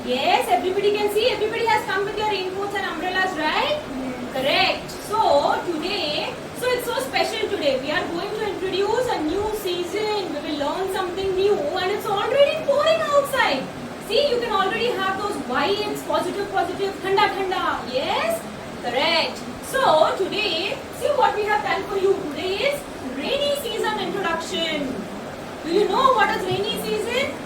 Yes, everybody can see. Everybody has come with your raincoats and umbrellas, right? Yes. Correct. So today, it's so special today. We are going to introduce a new season. We will learn something new, and it's already pouring outside. See, you can already have those vibes, positive, thanda, thanda. Yes, correct. So today, see what we have done for you. Today is rainy season introduction. Do you know what is rainy season?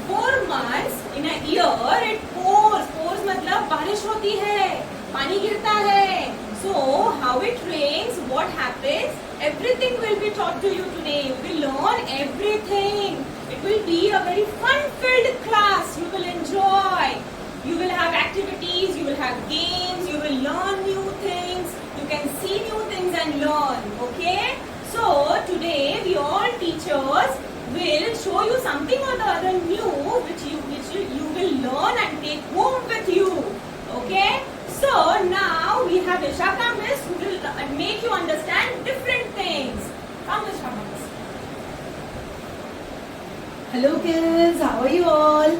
4 months in a year it pours. Pours मतलब बारिश होती है, पानी गिरता है. So how it rains, what happens, everything will be taught to you today. You will learn everything. It will be a very fun-filled class. You will enjoy. You will have activities. You will have games. You will learn new things. You can see new things and learn. Okay? So today we all teachers will show you something or the other new which you will learn and take home with you. Okay? So now we have Ishaka Miss who will make you understand different things. Come Ishaka Miss. Hello kids, how are you all?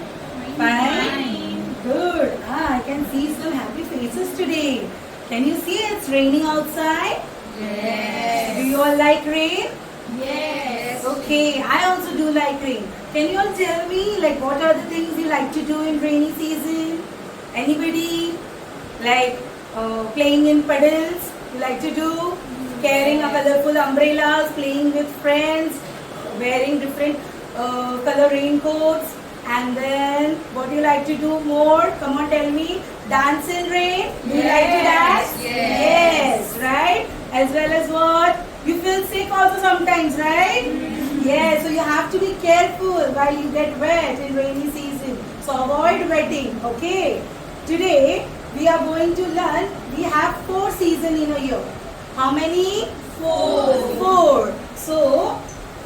Fine. Good. I can see some happy faces today. Can you see it's raining outside? Yes. Do you all like rain? Yes. Okay, I also do like rain. Can you all tell me like what are the things you like to do in rainy season? Anybody? Like playing in puddles? You like to do? Carrying a colorful umbrellas, playing with friends, wearing different color raincoats, and then what do you like to do more? Come on, tell me. Dance in rain? Do you like to dance? Yes, right? As well as what? You feel sick also sometimes, right? Yes, so you have to be careful while you get wet in rainy season. So avoid wetting, okay? Today we are going to learn, we have 4 seasons in a year. How many? 4. So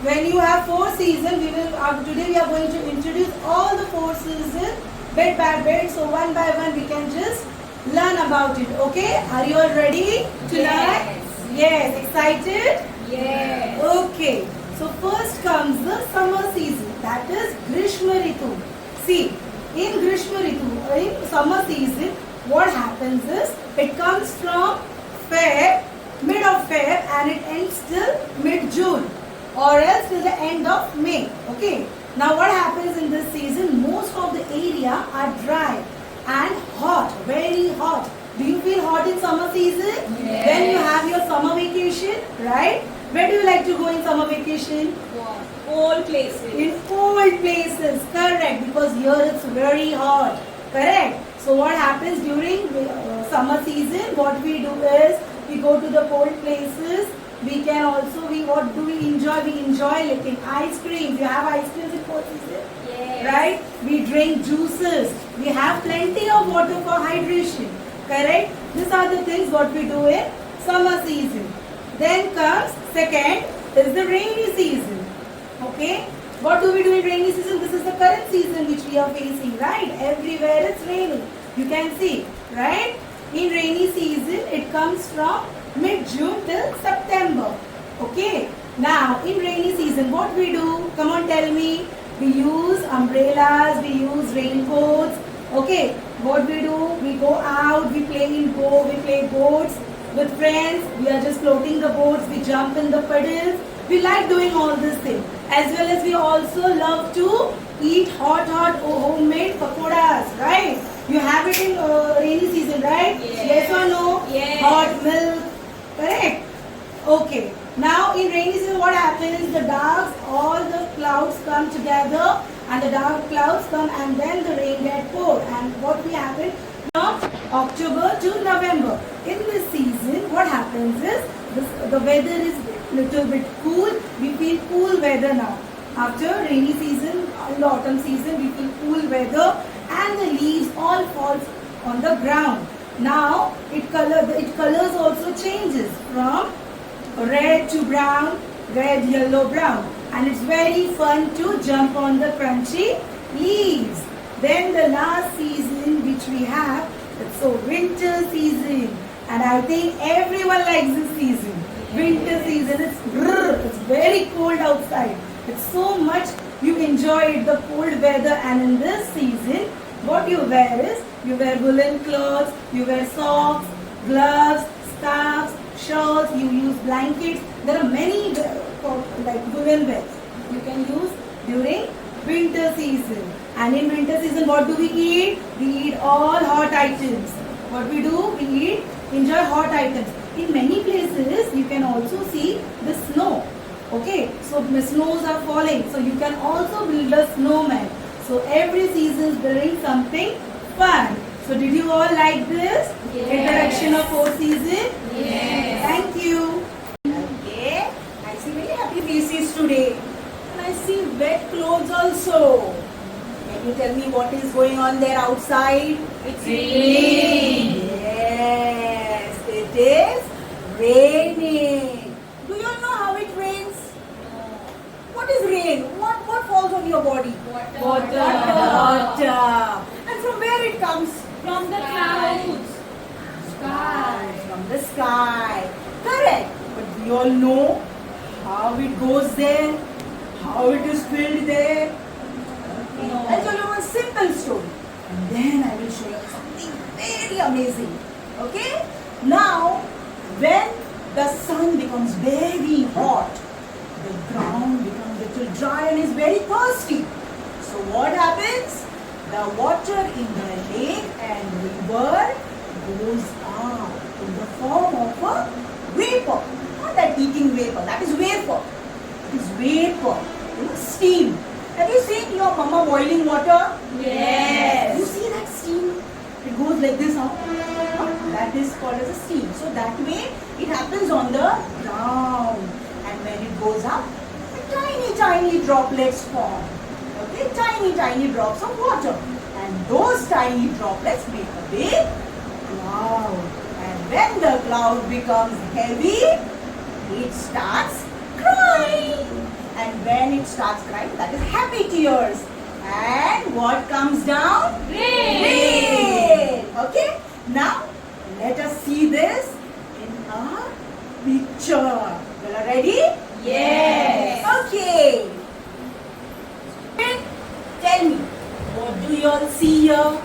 when you have 4 seasons, today we are going to introduce all the 4 seasons bit by bit. So one by one we can just learn about it, okay? Are you all ready to learn? Yes. Excited? Yes. Okay. So first comes the summer season. That is Grishma Ritu. See, in Grishma Ritu, in summer season, what happens is, it comes from Feb, mid of Feb, and it ends till mid-June, or else till the end of May. Okay. Now what happens in this season, most of the area are dry and hot, very hot. Do you feel hot in summer season? Yes. When you have your summer vacation, right? Where do you like to go in summer vacation? All places. In cold places, correct, because here it's very hot, correct. So what happens during summer season, what we do is, we go to the cold places. We can also, what do we enjoy? We enjoy licking ice cream. You have ice creams in cold season? Yes. Right? We drink juices. We have plenty of water for hydration. Correct? These are the things what we do in summer season. Then comes second is the rainy season. Okay? What do we do in rainy season? This is the current season which we are facing, right? Everywhere it's raining. You can see, right? In rainy season, it comes from mid-June till September. Okay? Now, in rainy season, what we do? Come on, tell me. We use umbrellas, we use raincoats. Okay? What we do? We go out, we play boats with friends. We are just floating the boats, we jump in the puddles. We like doing all these things. As well as we also love to eat hot homemade pakoras, right? You have it in rainy season, right? Yes or no? Yes. Hot milk, correct? Okay. Now in rainy season what happens? All the clouds come together and the dark clouds come and then the rain get poured. And what we happen from October to November. In this season what happens is, the weather is little bit cool. We feel cool weather now. After rainy season, in the autumn season, we feel cool weather and the leaves all falls on the ground. Now it colors also changes from red to brown, red, yellow, brown, and it's very fun to jump on the crunchy leaves. Then the last season which we have, it's so winter season, and I think everyone likes this season. Winter season, it's very cold outside. It's so much you enjoy it, the cold weather, and in this season what you wear is, you wear woolen clothes, you wear socks, gloves, scarves, shawls, you use blankets. There are many like woolen wears you can use during winter season. And in winter season, what do we eat? We eat all hot items. What we do? We enjoy hot items. In many places, you can also see the snow. Okay, so the snows are falling. So you can also build a snowman. So every season brings something fun. So did you all like this introduction of 4 seasons? Yes. Thank you. Okay, I see very happy faces today. And I see wet clothes also. Can you tell me what is going on there outside? It's raining. Yes, it is raining. Do you know how it rains? What is rain? What falls on your body? Water. Water. And from where it comes? From the clouds. From the sky. Correct. But we all know how it goes there, how it is filled there. No. I'll tell you one simple story. And then I will show you something very amazing. Okay? Now, when the sun becomes very hot, the ground becomes a little dry and is very thirsty. So what happens? The water in the lake and river goes up in the form of a vapor. Not that eating vapor, that is vapor. It is vapor, steam. Have you seen your mama boiling water? Yes. You see that steam? It goes like this, huh? That is called as a steam. So that way it happens on the ground. And when it goes up, tiny droplets form. Okay, tiny drops of water. And those tiny droplets make a big cloud. And when the cloud becomes heavy, it starts crying. And when it starts crying, that is happy tears. And what comes down? Rain. Rain. Okay, now let us see this in a picture. You are ready? Yes. Okay. Tell me, what do you all see here?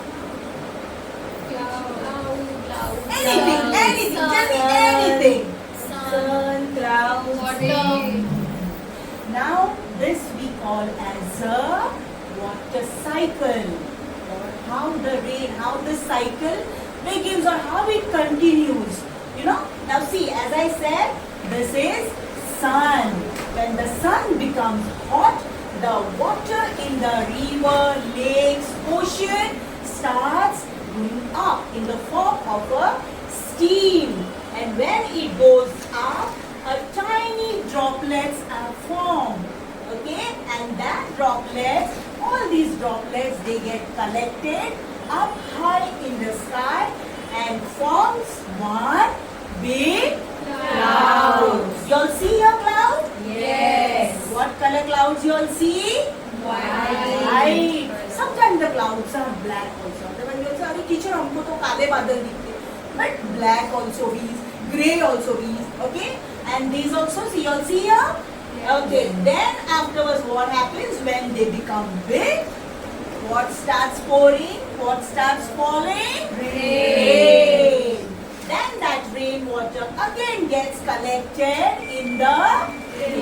Anything. Tell me anything. Sun, clouds, Water. Now, this we call as a water cycle. Or how the rain, how the cycle begins or how it continues. You know, now see, as I said, this is sun. When the sun becomes hot, the water in the river, lakes, ocean starts going up in the form of a steam. And when it goes up, a tiny droplets are formed. Okay, and that droplets, all these droplets, they get collected up high in the sky and forms one big cloud. You all see your cloud? Yes. What color clouds you all see? White. Sometimes the clouds are black also. When you say, "Arey teacher, हमको तो काले बादल दिखते," but black also is, gray also is. Okay, and these also, see, you all see here? Okay, then afterwards what happens when they become big? What starts pouring? What starts falling? Rain. Then that rainwater again gets collected in the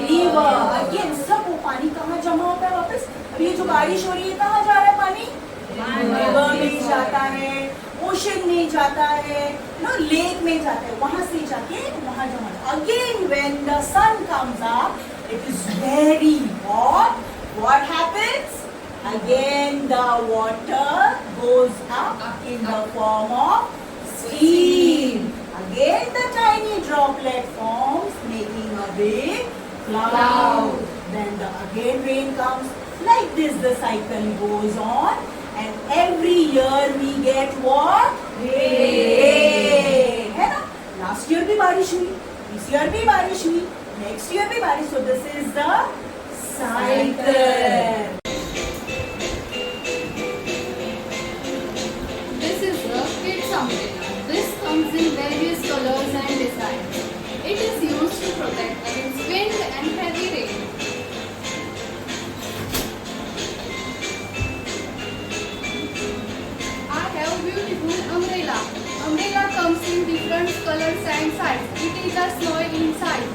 river. Again, सब वो पानी कहाँ जमा होता है वापस? अभी ये जो बारिश हो रही है कहाँ जा रहा है पानी? रिवर में जाता है, ओशन में जाता है, नो लेक में जाता है, वहाँ से जाके वहाँ जमा. Again, when the sun comes up, it is very hot. What happens? Again, the water goes up in the form of steam. Again, the tiny droplet forms, making a big cloud. Then again rain comes. Like this, the cycle goes on. And every year we get what? Rain. है ना? Last year भी बारिश हुई, this year भी बारिश हुई, next year भी बारिश. So this is the cycle. This is the kids umbrella. This comes in various colors and designs. It is used to protect against wind and heavy rain. colors and size. It is a snow in size.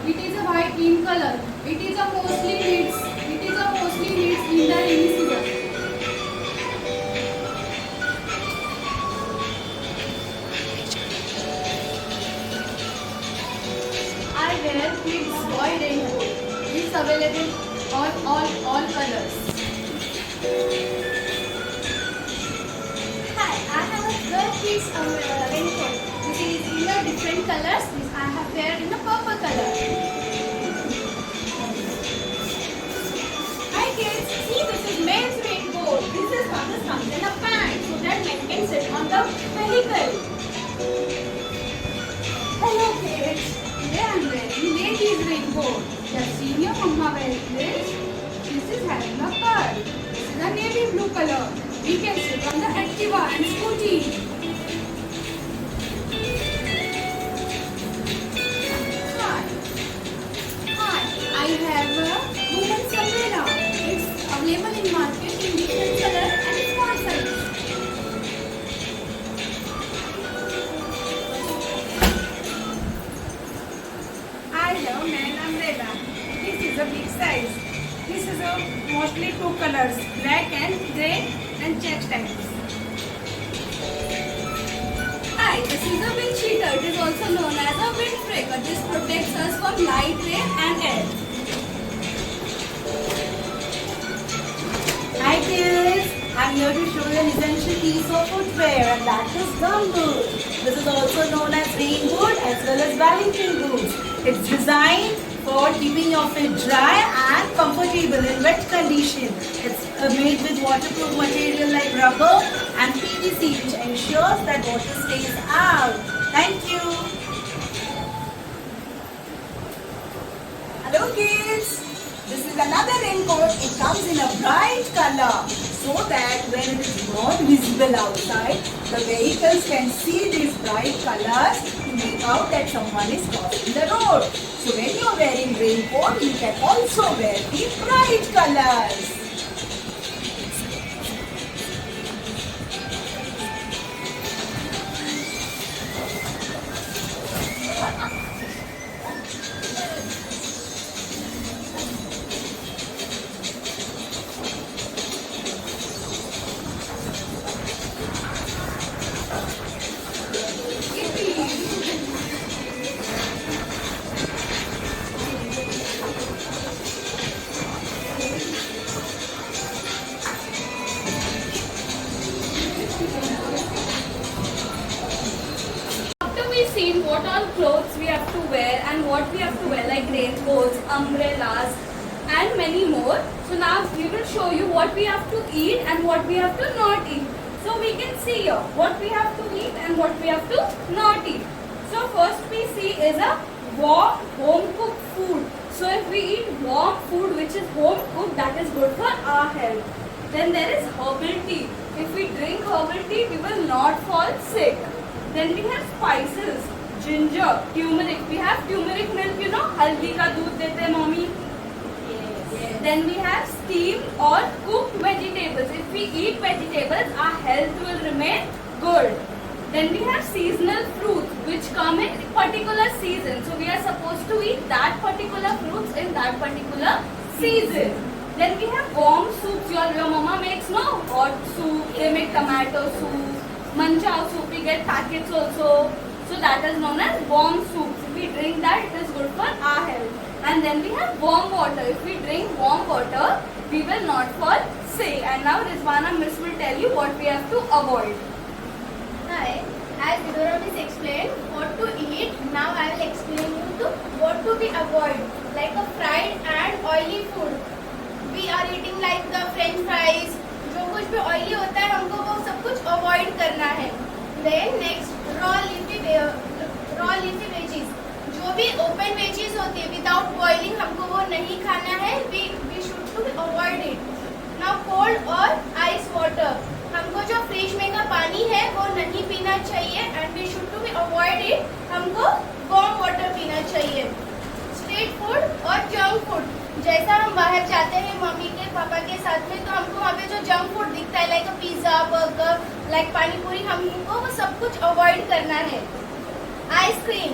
It is a white in color. It is a mostly needs in the rainy season. I wear kids boy raincoat. It's available on all colors. Hi, I have a girl kids raincoat. This is in a different colors. This I have wear in a purple color. Hi kids, see this is men's raincoat. This is one that comes in a pant so that men can sit on the vehicle. Hello kids. Today I am wearing ladies raincoat. You have seen your mama wear this. This is having a curl. This is a navy blue color. We can sit on the Activa and scooty. Hi, I have a women's umbrella. It's available in market in different color and small size. I have man umbrella. This is a big size. This is a mostly two colors, black and grey and check stripes. Hi, this is a wind cheater. It is also known as a windbreaker. This protects us from light rain and air. Hi kids, I'm here to show you an essential piece of footwear and that is gumboot. This is also known as rain boot as well as balancing boots. It's designed for keeping your feet dry and comfortable in wet condition. It's made with waterproof material like rubber and PVC which ensures that water stays out. Thank you. Hello kids, this is another raincoat. It comes in a bright color so that when it is not visible outside, the vehicles can see these bright colors to make out that someone is crossing the road. So when you are wearing raincoat, you can also wear the bright colors. After we've seen what all clothes we have to wear and what we have to wear like raincoats, umbrellas and many more. So now we will show you what we have to eat and what we have to not eat. So we can see here what we have to eat and what we have to not eat. So first we see is a warm home cooked food. So if we eat warm food which is home cooked, that is good for our health. Then there is herbal tea. If we drink herbal tea, we will not fall sick. Then we have spices, ginger, turmeric. We have turmeric milk, you know, haldi ka doodh dete hain mommy. Then we have steamed or cooked vegetables. If we eat vegetables, our health will remain good. Then we have seasonal fruits which come in particular season. So we are supposed to eat that particular fruits in that particular season. Then we have warm soups. Your mama makes no hot soup. They make tomato soup, manchow soup. We get packets also. So that is known as warm soups. If we drink that, it is good for our health. And then we have warm water. If we drink warm water, we will not fall sick. And now Rizwana Miss will tell you what we have to avoid. Hi, as Vidura Miss explained what to eat, now I will explain you to what to be avoid, like a fried and oily food. We are eating like the French fries. जो कुछ भी oily होता है हमको वो सब कुछ avoid करना है. Then next raw leafy veggies. जो भी open veggies होती है without boiling हमको वो नहीं खाना है. We should to avoid it. Now cold और ice water. हमको जो फ्रिज में का पानी है वो नहीं पीना चाहिए and we should to avoid it. हमको warm water पीना चाहिए. Street food और junk food. जैसा हम बाहर जाते हैं मम्मी के पापा के साथ में तो हमको वहाँ पे जो जंक फूड दिखता है लाइक पिज्जा बर्गर लाइक पानी पूरी हमको वो सब कुछ अवॉइड करना है. Ice cream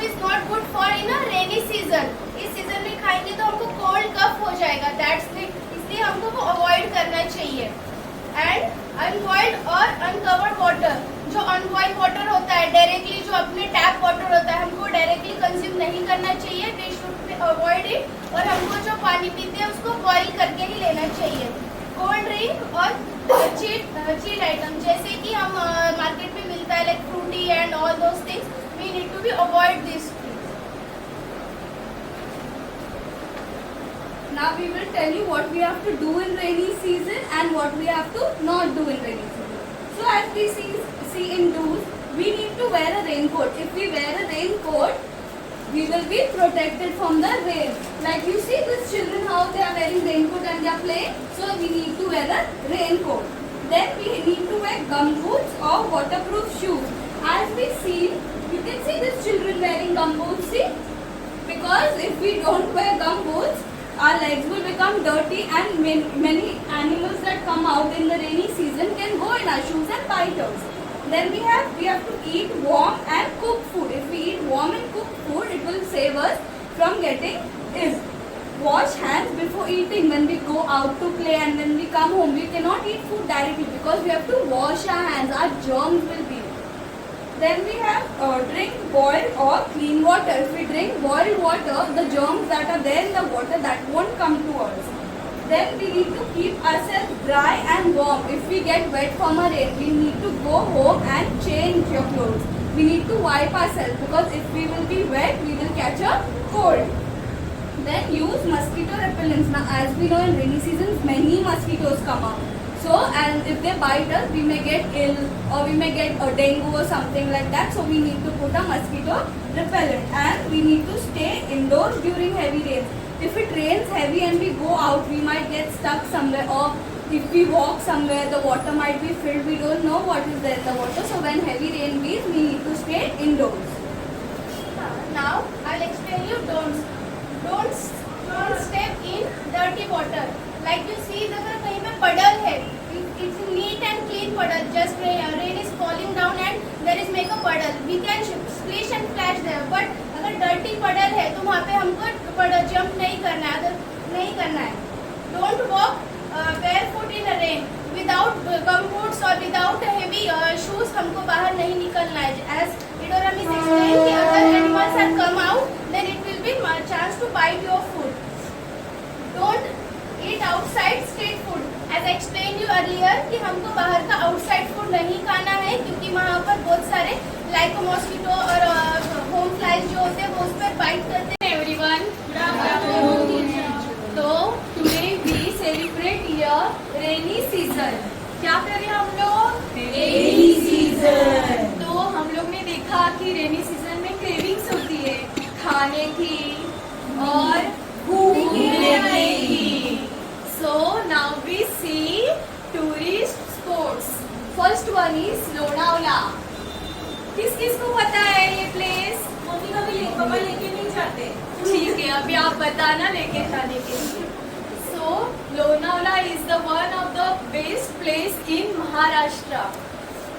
is not good for in a rainy season. इस सीजन में खाएंगे तो हमको कोल्ड कफ हो जाएगा. दैट्स इसलिए हमको वो अवॉइड करना चाहिए. एंड अनबॉइल्ड और अनकवर्ड वाटर, जो अनबॉइल्ड वाटर होता है डायरेक्टली, जो अपने टैप वाटर होता है, हमको डायरेक्टली कंज्यूम नहीं करना चाहिए. We should avoid it. और हमको जो पानी पीते हैं उसको बॉईल करके ही लेना चाहिए. कोल्ड ड्रिंक और चीट आइटम जैसे कि हम मार्केट में मिलता है like Frooti and all those things, we need to be avoid this. Now we will tell you what we have to do in rainy season and what we have to not do in rainy season. So as we see in do's, we need to wear a raincoat. If we wear a raincoat, we will be protected from the rain. Like you see these children how they are wearing raincoat and they are playing. So we need to wear a raincoat. Then we need to wear gumboots or waterproof shoes. As we see, you can see these children wearing gumboots. See, because if we don't wear gumboots, our legs will become dirty and many animals that come out in the rainy season can go in our shoes and bite us. Then we have to eat warm and cooked food. If we eat warm and cooked food, it will save us from getting ill. Wash hands before eating. When we go out to play and when we come home, we cannot eat food directly because we have to wash our hands. Our germs will be there. Then we have drink boiled or clean water. If we drink boiled water, the germs that are there in the water that won't come to us. Then we need to keep ourselves dry and warm. If we get wet from a rain, we need to go home and change your clothes. We need to wipe ourselves because if we will be wet, we will catch a cold. Then use mosquito repellents. Now as we know in rainy seasons, many mosquitoes come out. So, and if they bite us, we may get ill or we may get a dengue or something like that. So, we need to put a mosquito repellent and we need to stay indoors during heavy rains. If it rains heavy and we go out, we might get stuck somewhere, or if we walk somewhere, the water might be filled. We don't know what is there in the water. So, when heavy rain beats, we need to stay indoors. Now I'll explain you don'ts. Don't step in dirty water. Like you see, अगर कहीं पे puddle है, it's neat and clean puddle. Just rain is falling down and there is make a puddle. We can splish and splash there. But अगर dirty puddle है, तो वहाँ पे हमको jump नहीं करना है. नहीं करना है. Don't walk barefoot in the rain. Without gumboots or without heavy shoes, हमको बाहर नहीं निकलना है. As Idora Miss explained, कि अगर animals have come out, then it will be a chance to bite your food. Don't eat outside street food. As I explained you earlier कि हमको बाहर का outside food नहीं खाना है क्योंकि वहाँ पर बहुत सारे like mosquito और home flies जो होते हैं वो उस पर bite करते हैं. Everyone, So today we celebrate your rainy season. क्या कर रहे हैं हम लोग? Rainy season. तो हम लोग ने देखा कि रेनी सीजन में क्रेविंग्स होती है खाने की और घूमने की. So now we see tourist spots. First one is Lonavala. किस किस को पता है ये प्लेस? मम्मी कभी पापा लेके नहीं जाते. ठीक है, अभी आप बताना लेके जाने के लिए. So Lonavala is the one of the best place in Maharashtra.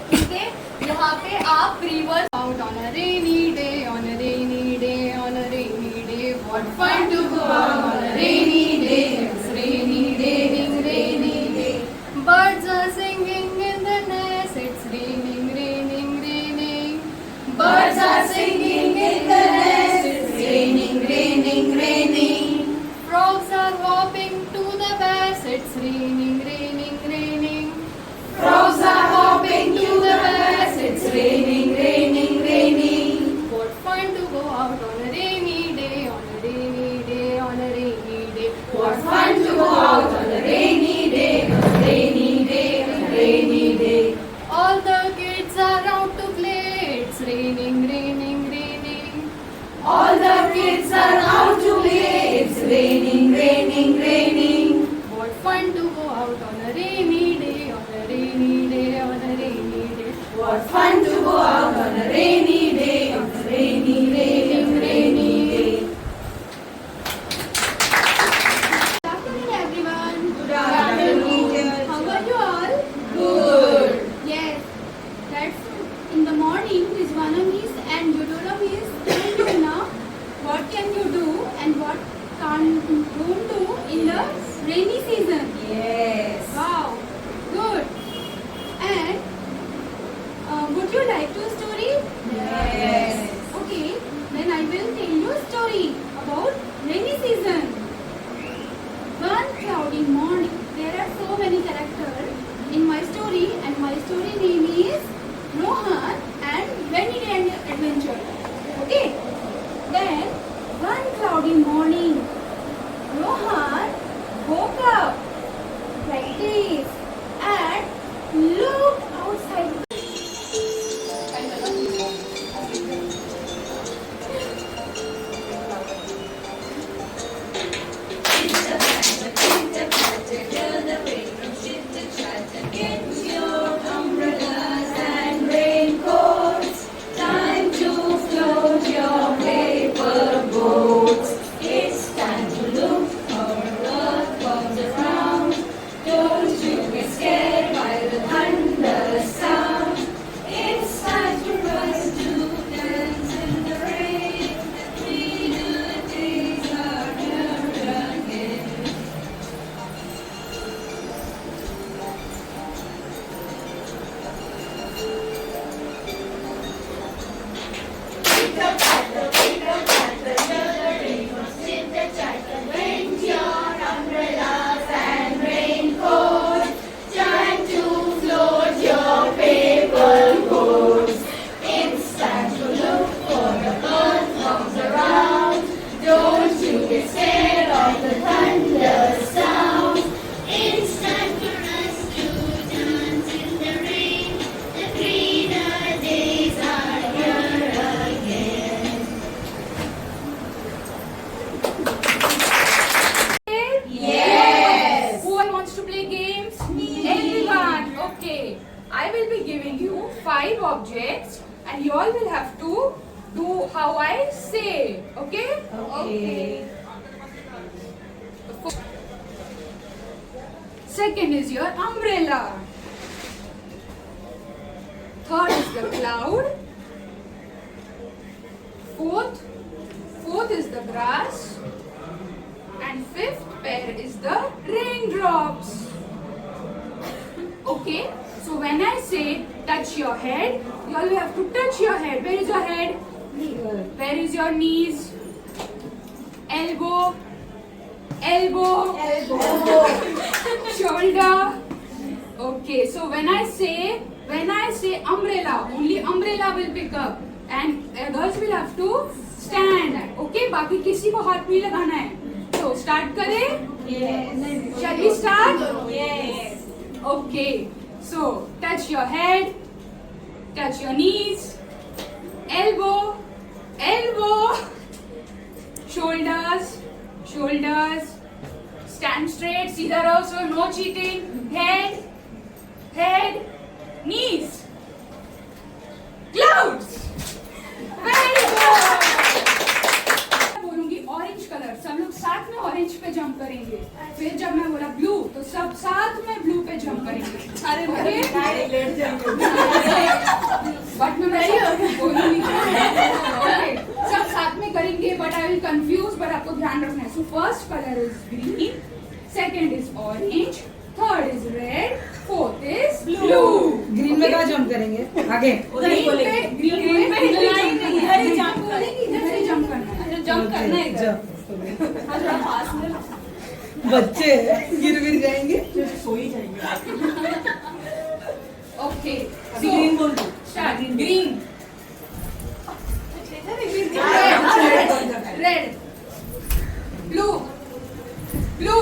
ठीक है, यहाँ पे आप river Out on a rainy day, on a rainy day, on a rainy day. What fun to go out on a rainy day. It's rainy day, rainy day. Birds are singing in the nest. It's raining, raining, raining. Birds are singing in the nest. It's raining, raining, raining. Frogs are hopping to the best. It's raining, raining, raining. Frogs are hopping to the best. It's raining, raining, raining. What fun to go out on a rainy day, on a rainy day, on a rainy day. What fun to go out on a rainy day, on a rainy day, on a rainy day. All the kids are out to play. It's raining, raining, raining. All the kids are out to play. It's raining, raining, raining. What fun to go out on a rainy day, on a rainy day, on a rainy day. What fun to go out on a rainy day, on a rainy day, on a rainy day. Good afternoon, everyone. Good afternoon. How are you all? Good. Yes. Let's in the morning, Rizwana Miss and Yudora Miss told you now what can you do and what can't don't do in the rainy season. Yes. Wow, good. And would you like to story? Yes. Okay, then I will tell you a story about rainy season. One cloudy morning. There are so many characters in my story, and my story name is Rohan and Rainy Day Adventure. Okay. Then one cloudy morning, Rohan woke up like this and looked outside. I will be giving you 5 objects and you all will have to do how I say. Okay? Okay. Second is your umbrella. Third is the cloud. Fourth is the grass. And fifth pair is the raindrops. Okay? So when I say touch your head, you all have to touch your head. Where is your head? Where is your knees? Elbow. Shoulder. Okay, so when I say umbrella, only umbrella will pick up and others will have to stand. Okay, बाकी किसी को हाथ नहीं लगाना है. So start करें? Yes. Shall we start? Yes. Okay, so touch your head, touch your knees, elbow, shoulders, stand straight, सीधा रहो, so no cheating, head, knees, clouds, very good. बोलूंगी ऑरेंज कलर, सब लोग साथ में ऑरेंज पे जंप करेंगे. फिर जब मैं बोला ब्लू तो सब साथ में ब्लू पे जंप करेंगे. अरे बट मैं बोलूंगी सब साथ में करेंगे but I will confuse. But आपको ध्यान रखना है. So first colour is green, second is orange, third is red, fourth is blue. Green में कहाँ जंप करेंगे? आगे. ग्रीन पे इधर ही जंप करना है. जंप करना है इधर. थोड़ा पास में बच्चे गिर जाएंगे. ओके. ग्रीन बोल दो. Start. Green, red, blue, red, blue,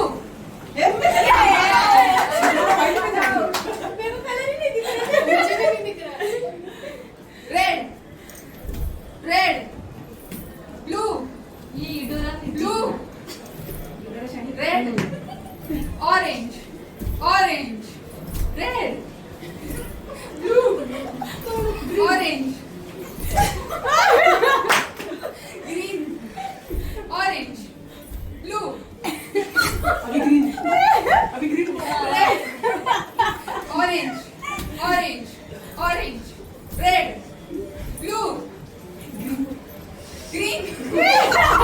red, orange, red, blue, orange, green, orange, blue, अभी green red, orange, red, Bye.